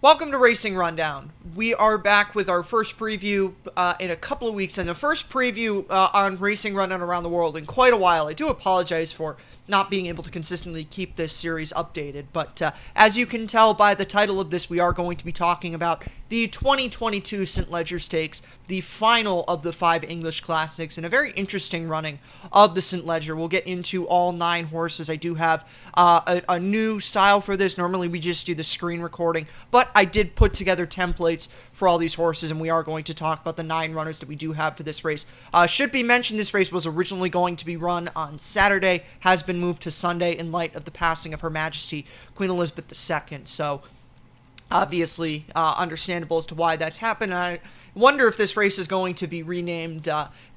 Welcome to Racing Rundown. We are back with our first preview in a couple of weeks, and the first preview on Racing Rundown around the world in quite a while. I do apologize for not being able to consistently keep this series updated, but as you can tell by the title of this, we are going to be talking about the 2022 St. Leger Stakes, the final of the 5 English Classics, and a very interesting running of the St. Leger. We'll get into all 9 horses. I do have a new style for this. Normally we just do the screen recording, but I did put together templates for all these horses, and we are going to talk about the 9 runners that we do have for this race. Should be mentioned, this race was originally going to be run on Saturday, has been moved to Sunday in light of the passing of Her Majesty Queen Elizabeth II, so obviously understandable as to why that's happened. I wonder if this race is going to be renamed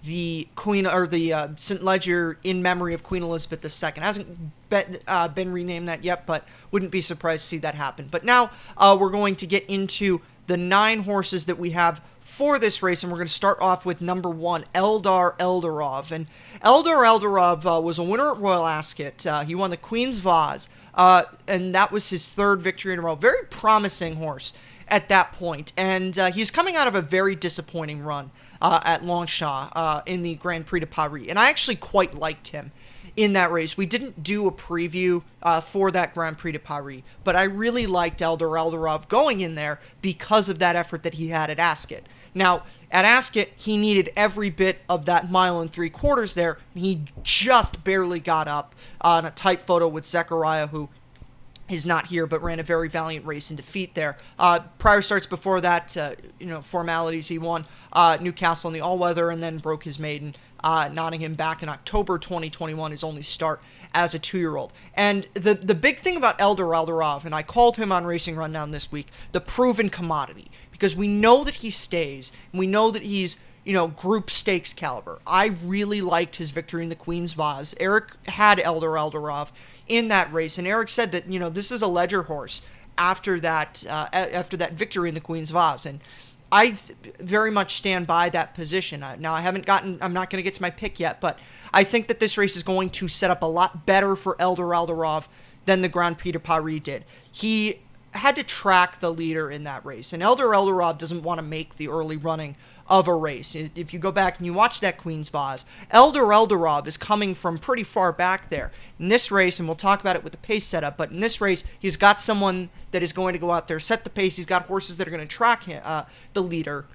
the St. Leger in memory of Queen Elizabeth II. It hasn't been renamed that yet, but wouldn't be surprised to see that happen. But now we're going to get into the 9 horses that we have for this race, and we're going to start off with number 1, Eldar Eldarov. And Eldar Eldarov was a winner at Royal Ascot. He won the Queen's Vase, and that was his 3rd victory in a row. Very promising horse at that point, and he's coming out of a very disappointing run at Longchamp in the Grand Prix de Paris, and I actually quite liked him in that race. We didn't do a preview for that Grand Prix de Paris, but I really liked Eldar Eldarov going in there because of that effort that he had at Ascot. Now, at Ascot, he needed every bit of that 1 3/4 there. He just barely got up on a tight photo with Zechariah, who is not here, but ran a very valiant race in defeat there. Prior starts before that, formalities. He won Newcastle in the all-weather and then broke his maiden, Nottingham back in October 2021, his only start as a 2-year-old. And the big thing about Eldar Eldarov, and I called him on Racing Rundown this week, the proven commodity, because we know that he stays, and we know that he's group stakes caliber. I really liked his victory in the Queen's Vase. Eric had Eldar Eldarov in that race, and Eric said that this is a Leger horse after that victory in the Queen's Vase, and I very much stand by that position. Now I'm not going to get to my pick yet, but I think that this race is going to set up a lot better for Eldar Eldarov than the Grand Prix de Paris did. He had to track the leader in that race, and Eldar Eldarov doesn't want to make the early running of a race. If you go back and you watch that Queen's Vase, Eldar Eldarov is coming from pretty far back there. In this race, and we'll talk about it with the pace setup, but in this race, he's got someone that is going to go out there, set the pace. He's got horses that are going to track him, the leader,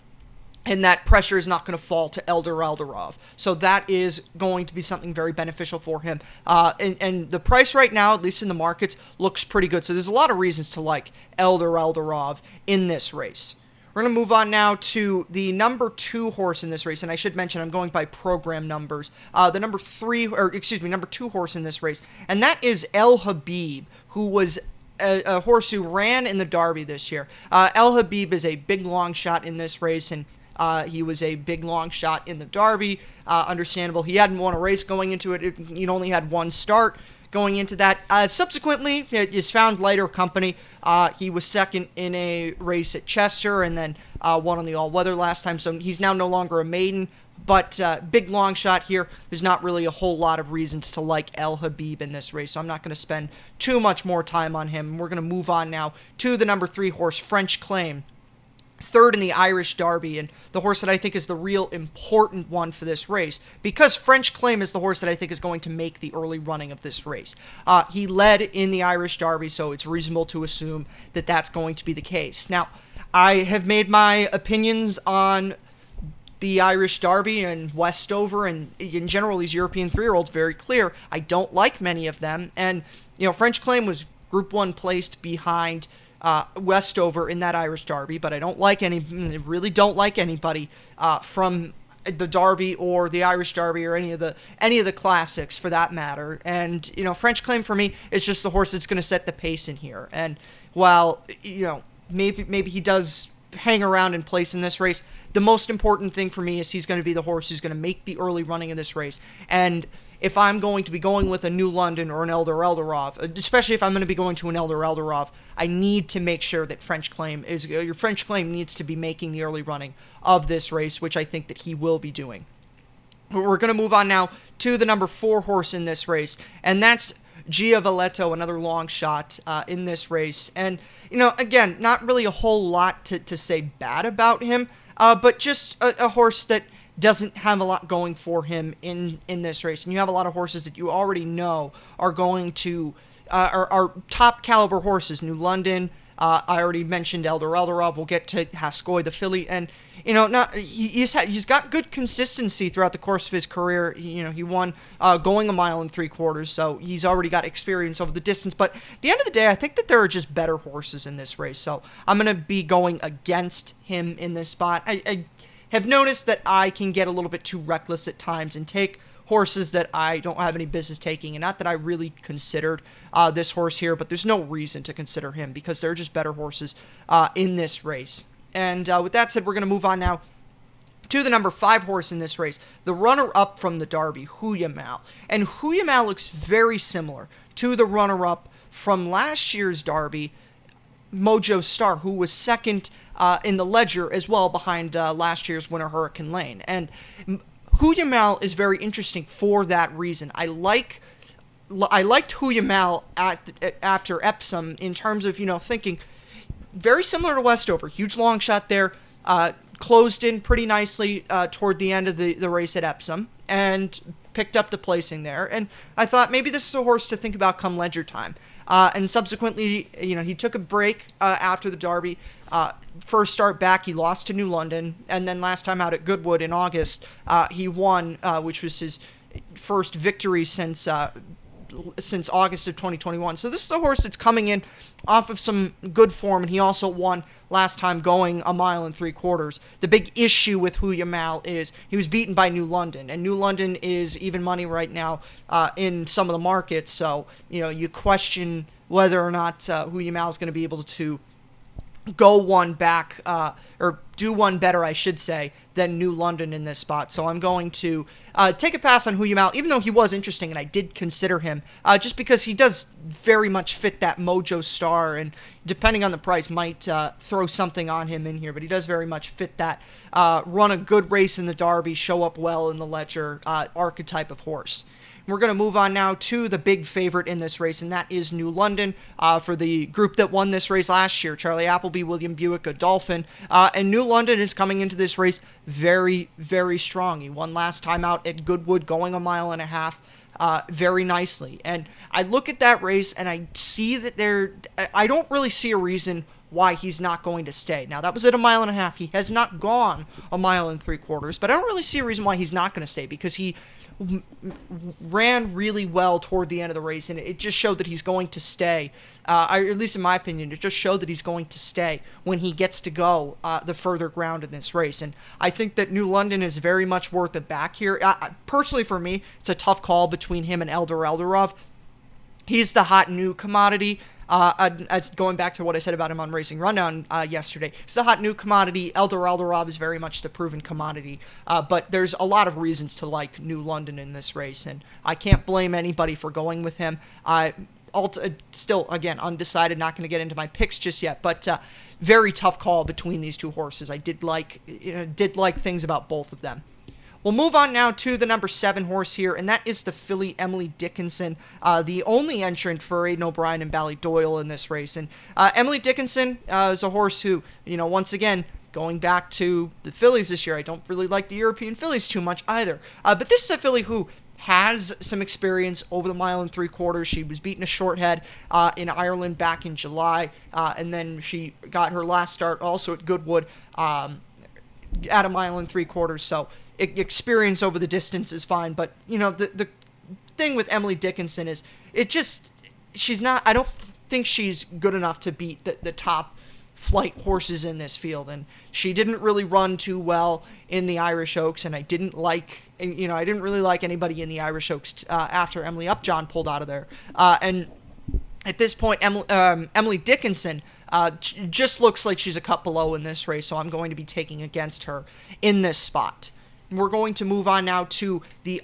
and that pressure is not going to fall to Eldar Eldarov. So that is going to be something very beneficial for him. And the price right now, at least in the markets, looks pretty good. So there's a lot of reasons to like Eldar Eldarov in this race. We're going to move on now to the number 2 horse in this race, and I should mention I'm going by program numbers. The number 2 horse in this race, and that is El Habeeb, who was a horse who ran in the Derby this year. El Habeeb is a big long shot in this race, and he was a big long shot in the Derby. Understandable. He hadn't won a race going into it. He'd only had one start going into that. Subsequently, is found lighter company. He was second in a race at Chester and then won on the all-weather last time, so he's now no longer a maiden. But big long shot here. There's not really a whole lot of reasons to like El Habeeb in this race, so I'm not going to spend too much more time on him. We're going to move on now to the number 3 horse, French Claim. 3rd in the Irish Derby, and the horse that I think is the real important one for this race, because French Claim is the horse that I think is going to make the early running of this race. He led in the Irish Derby, so it's reasonable to assume that that's going to be the case. Now, I have made my opinions on the Irish Derby and Westover and in general these European 3-year-olds very clear. I don't like many of them, and French Claim was Group 1 placed behind Westover in that Irish Derby, but I really don't like anybody from the Derby or the Irish Derby or any of the classics for that matter. And French Claim for me is just the horse that's going to set the pace in here. And while maybe he does hang around in place in this race, the most important thing for me is he's going to be the horse who's going to make the early running in this race. And if I'm going to be going with a New London or an Eldar Eldarov, especially if I'm going to be going to an Eldar Eldarov, I need to make sure that your French Claim needs to be making the early running of this race, which I think that he will be doing. We're going to move on now to the number 4 horse in this race, and that's Giavellotto, another long shot in this race. And, again, not really a whole lot to say bad about him, but just a horse that doesn't have a lot going for him in this race. And you have a lot of horses that you already know are going to, are top caliber horses. New London, I already mentioned Eldar Eldarov. We'll get to Haskoy, the filly, and he's got good consistency throughout the course of his career. He won going 1 3/4 miles, so he's already got experience over the distance. But at the end of the day, I think that there are just better horses in this race, so I'm going to be going against him in this spot. I have noticed that I can get a little bit too reckless at times and take horses that I don't have any business taking, and not that I really considered this horse here, but there's no reason to consider him because there are just better horses in this race. And with that said, we're going to move on now to the number 5 horse in this race, the runner-up from the Derby, Huyamal. And Huyamal looks very similar to the runner-up from last year's Derby, Mojo Star, who was second in the ledger as well behind last year's winner, Hurricane Lane. And Huyamal is very interesting for that reason. I liked Huyamal after Epsom in terms of, thinking very similar to Westover. Huge long shot there, closed in pretty nicely toward the end of the race at Epsom, and picked up the placing there. And I thought maybe this is a horse to think about come ledger time. And subsequently, he took a break after the Derby. First start back, he lost to New London, and then last time out at Goodwood in August, he won, which was his first victory since August of 2021. So this is a horse that's coming in off of some good form, and he also won last time going 1 3/4 miles. The big issue with Huyamal is he was beaten by New London, and New London is even money right now in some of the markets. So you question whether or not Huyamal is going to be able to go one back, or do one better, I should say, than New London in this spot. So I'm going to take a pass on Huyamal, even though he was interesting and I did consider him, just because he does very much fit that Mojo Star, and depending on the price, might throw something on him in here, but he does very much fit that run a good race in the Derby, show up well in the ledger archetype of horse. We're going to move on now to the big favorite in this race, and that is New London for the group that won this race last year, Charlie Appleby, William Buick, Godolphin. And New London is coming into this race very, very strong. He won last time out at Goodwood going 1.5 miles very nicely. And I look at that race and I see that I don't really see a reason why he's not going to stay. Now, that was at 1.5 miles. He has not gone 1 3/4 miles, but I don't really see a reason why he's not going to stay, because he ran really well toward the end of the race, and it just showed that he's going to stay. At least in my opinion, it just showed that he's going to stay when he gets to go the further ground in this race. And I think that New London is very much worth it back here. Personally, for me, it's a tough call between him and Eldar Eldarov. He's the hot new commodity. As going back to what I said about him on Racing Rundown yesterday, it's the hot new commodity. Eldar Eldarov is very much the proven commodity, but there's a lot of reasons to like New London in this race, and I can't blame anybody for going with him. Still, again, undecided, not going to get into my picks just yet, but very tough call between these two horses. I did like things about both of them. We'll move on now to the number 7 horse here, and that is the filly Emily Dickinson, the only entrant for Aidan O'Brien and Ballydoyle in this race. And Emily Dickinson is a horse who, once again, going back to the fillies this year, I don't really like the European fillies too much either. But this is a filly who has some experience over the 1 3/4 miles. She was beaten a short head in Ireland back in July, and then she got her last start also at Goodwood at 1 3/4 miles. So experience over the distance is fine, but the thing with Emily Dickinson is I don't think she's good enough to beat the top flight horses in this field, and she didn't really run too well in the Irish Oaks, and I didn't really like anybody in the Irish Oaks after Emily Upjohn pulled out of there, and at this point Emily Dickinson just looks like she's a cut below in this race, so I'm going to be taking against her in this spot. We're going to move on now to the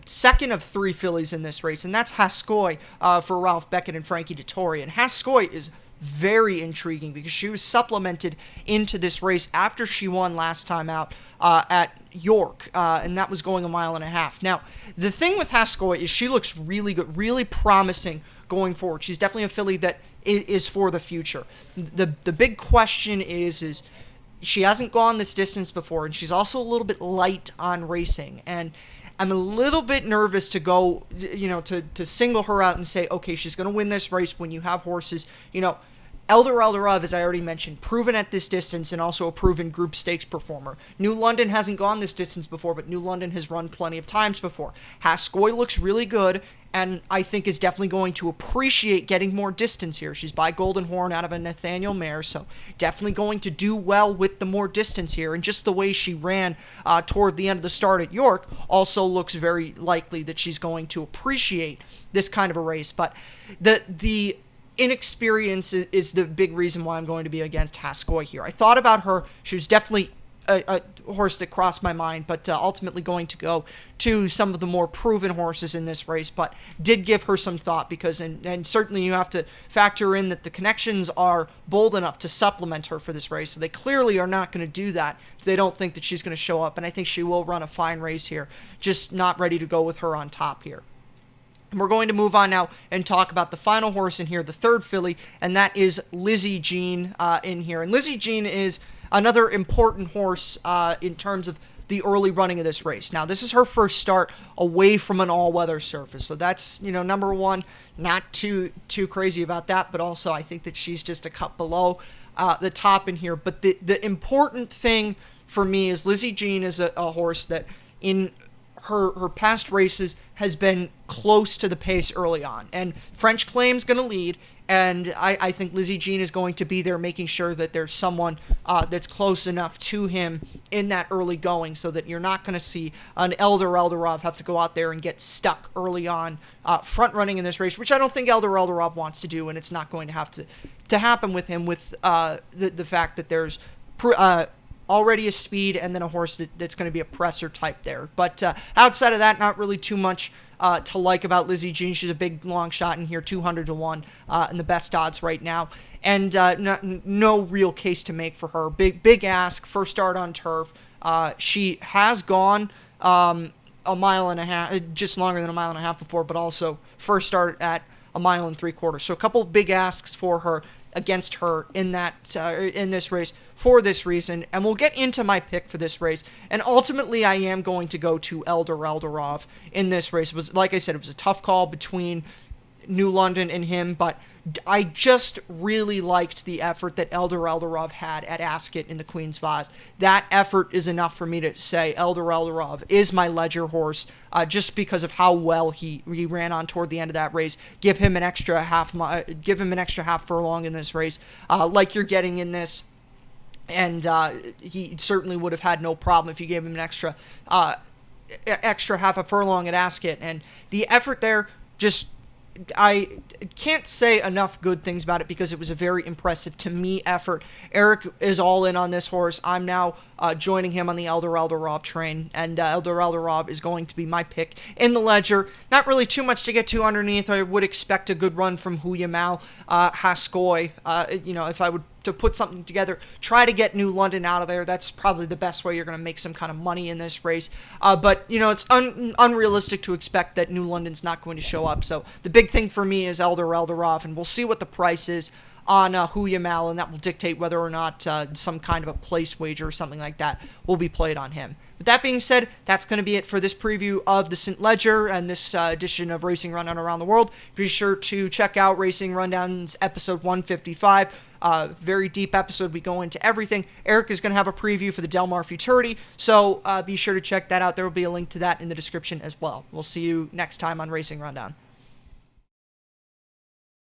second of 3 fillies in this race, and that's Haskoy for Ralph Beckett and Frankie Dettori. And Haskoy is very intriguing because she was supplemented into this race after she won last time out at York, and that was going 1.5 miles. Now, the thing with Haskoy is she looks really good, really promising going forward. She's definitely a filly that is for the future. The big question is she hasn't gone this distance before, and she's also a little bit light on racing, and I'm a little bit nervous to go, to single her out and say, okay, she's going to win this race when you have horses, Eldar Eldarov, as I already mentioned, proven at this distance and also a proven group stakes performer. New London hasn't gone this distance before, but New London has run plenty of times before. Haskoy looks really good, and I think is definitely going to appreciate getting more distance here. She's by Golden Horn out of a Nathaniel mare, so definitely going to do well with the more distance here. And just the way she ran toward the end of the start at York also looks very likely that she's going to appreciate this kind of a race. But the inexperience is the big reason why I'm going to be against Haskoy here. I thought about her. She was definitely a horse that crossed my mind, but ultimately going to go to some of the more proven horses in this race, but did give her some thought because, and certainly you have to factor in that the connections are bold enough to supplement her for this race, so they clearly are not going to do that if they don't think that she's going to show up, and I think she will run a fine race here, just not ready to go with her on top here. And we're going to move on now and talk about the final horse in here, the third filly, and that is Lizzie Jean in here. And Lizzie Jean is another important horse in terms of the early running of this race. Now, this is her first start away from an all-weather surface, so that's, number one, not too crazy about that, but also I think that she's just a cut below the top in here. But the important thing for me is Lizzie Jean is a horse that in her past races has been close to the pace early on, and French Claim's going to lead, and I think Lizzie Jean is going to be there making sure that there's someone that's close enough to him in that early going so that you're not going to see an Eldar Eldarov have to go out there and get stuck early on front running in this race, which I don't think Eldar Eldarov wants to do, and it's not going to have to happen with him with the fact that there's already a speed and then a horse that's going to be a presser type there. But outside of that, not really too much to like about Lizzie Jean. She's a big long shot in here, 200-1 in the best odds right now, and no real case to make for her. Big ask, first start on turf. She has gone 1.5 miles, just longer than 1.5 miles before, but also first start at 1.75 miles. So a couple of big asks for her against her in this race for this reason, and we'll get into my pick for this race. And ultimately, I am going to go to Eldar Eldarov in this race. It was, like I said, it was a tough call between New London and him, but I just really liked the effort that Eldar Eldarov had at Ascot in the Queen's Vase. That effort is enough for me to say Eldar Eldarov is my ledger horse, just because of how well he ran on toward the end of that race. Give him an extra half furlong in this race, like you're getting in this, and he certainly would have had no problem if you gave him an extra half a furlong at Ascot. And the effort there, just, I can't say enough good things about it because it was a very impressive, to me, effort. Eric is all in on this horse. I'm now joining him on the Eldar Eldarov train, and Eldar Eldarov is going to be my pick in the ledger. Not really too much to get to underneath. I would expect a good run from Huyamal, Haskoy. If I would to put something together, try to get New London out of there. That's probably the best way you're going to make some kind of money in this race. But it's unrealistic to expect that New London's not going to show up. So the big thing for me is Eldar Eldarov, and we'll see what the price is on Huyamal, and that will dictate whether or not some kind of a place wager or something like that will be played on him. With that being said, that's going to be it for this preview of the St. Ledger and this edition of Racing Rundown Around the World. Be sure to check out Racing Rundown's episode 155. Very deep episode. We go into everything. Eric is going to have a preview for the Del Mar Futurity, so be sure to check that out. There will be a link to that in the description as well. We'll see you next time on Racing Rundown.